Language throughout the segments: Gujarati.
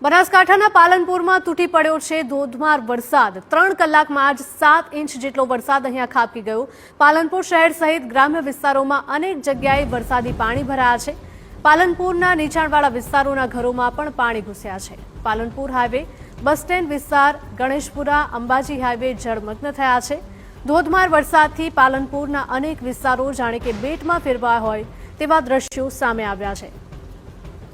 બનાસકાંઠાના પાલનપુરમાં તૂટી પડ્યો છે ધોધમાર વરસાદ। 3 કલાકમાં જ 7 ઇંચ જેટલો વરસાદ અહીંયા ખાબકી ગયો। પાલનપુર શહેર સહિત ગ્રામ્ય વિસ્તારોમાં અનેક જગ્યાએ વરસાદી પાણી ભરાયા છે। પાલનપુરના નીચાણવાળા વિસ્તારોના ઘરોમાં પણ પાણી ઘૂસ્યા છે। પાલનપુર હાઈવે, બસ સ્ટેન્ડ વિસ્તાર, ગણેશપુરા, અંબાજી હાઈવે જળમગ્ન થયા છે। ધોધમાર વરસાદથી પાલનપુરના અનેક વિસ્તારો જાણે કે બેટમાં ફેરવાયા હોય તેવા દ્રશ્યો સામે આવ્યા છે।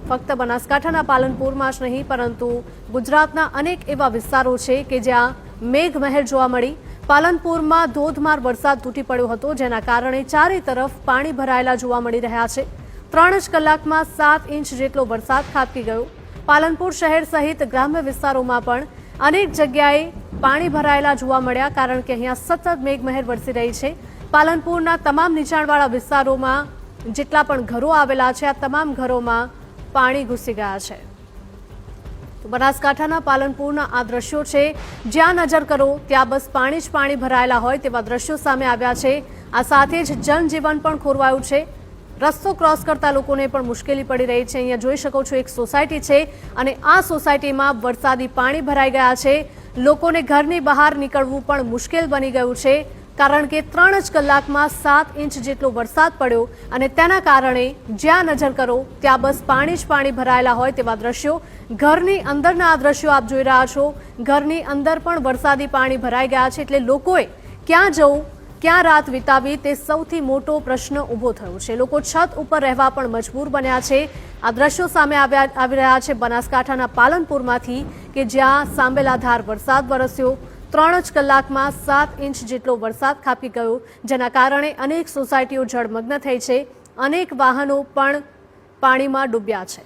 ફક્ત બનાસકાંઠાના પાલનપુરમાં જ નહીં પરંતુ ગુજરાતના અનેક એવા વિસ્તારો છે કે જ્યાં મેઘમહેર જોવા મળી। પાલનપુરમાં ધોધમાર વરસાદ તૂટી પડ્યો હતો, જેના કારણે ચારે તરફ પાણી ભરાયેલા જોવા મળી રહ્યા છે। 3 જ કલાકમાં 7 ઇંચ જેટલો વરસાદ ખાબકી ગયો। પાલનપુર શહેર સહિત ગ્રામ્ય વિસ્તારોમાં પણ અનેક જગ્યાએ પાણી ભરાયેલા જોવા મળ્યા, કારણ કે અહીંયા સતત મેઘમહેર વરસી રહી છે। પાલનપુરના તમામ નીચાણવાળા વિસ્તારોમાં જેટલા પણ ઘરો આવેલા છે, આ તમામ ઘરોમાં પાણી ઘૂસી ગયા છે। તો બનાસકાંઠાના પાલનપુરના આ દ્રશ્યો છે, જ્યાં નજર કરો ત્યાં બસ પાણી જ પાણી ભરાયેલા હોય તેવા દ્રશ્યો સામે આવ્યા છે। આ સાથે જ જનજીવન પણ ખોરવાયું છે। રસ્તો ક્રોસ કરતા લોકોને પણ મુશ્કેલી પડી રહી છે। અહીંયા જોઈ શકો છો, એક સોસાયટી છે અને આ સોસાયટીમાં વરસાદી પાણી ભરાઈ ગયા છે। લોકોને ઘરની બહાર નીકળવું પણ મુશ્કેલ બની ગયું છે, કારણ કે 3 જ કલાકમાં 7 ઇંચ જેટલો વરસાદ પડ્યો અને તેના કારણે જ્યાં નજર કરો ત્યાં બસ પાણી જ પાણી ભરાયેલા હોય તેવા દ્રશ્યો। ઘરની અંદરના આ દ્રશ્યો આપ જોઈ રહ્યા છો। ઘરની અંદર પણ વરસાદી પાણી ભરાઈ ગયા છે, એટલે લોકોએ ક્યાં જવું, ક્યાં રાત વિતાવી તે સૌથી મોટો પ્રશ્ન ઊભો થયો છે। લોકો છત ઉપર રહેવા પણ મજબૂર બન્યા છે। આ દ્રશ્યો સામે આવી રહ્યા છે બનાસકાંઠાના પાલનપુરમાંથી, કે જ્યાં સાંબેલાધાર વરસાદ વરસ્યો। 3 જ કલાકમાં 7 ઇંચ જેટલો વરસાદ ખાબકી ગયો, જેના કારણે અનેક સોસાયટીઓ જળમગ્ન થઈ છે। અનેક વાહનો પણ પાણીમાં ડૂબ્યા છે।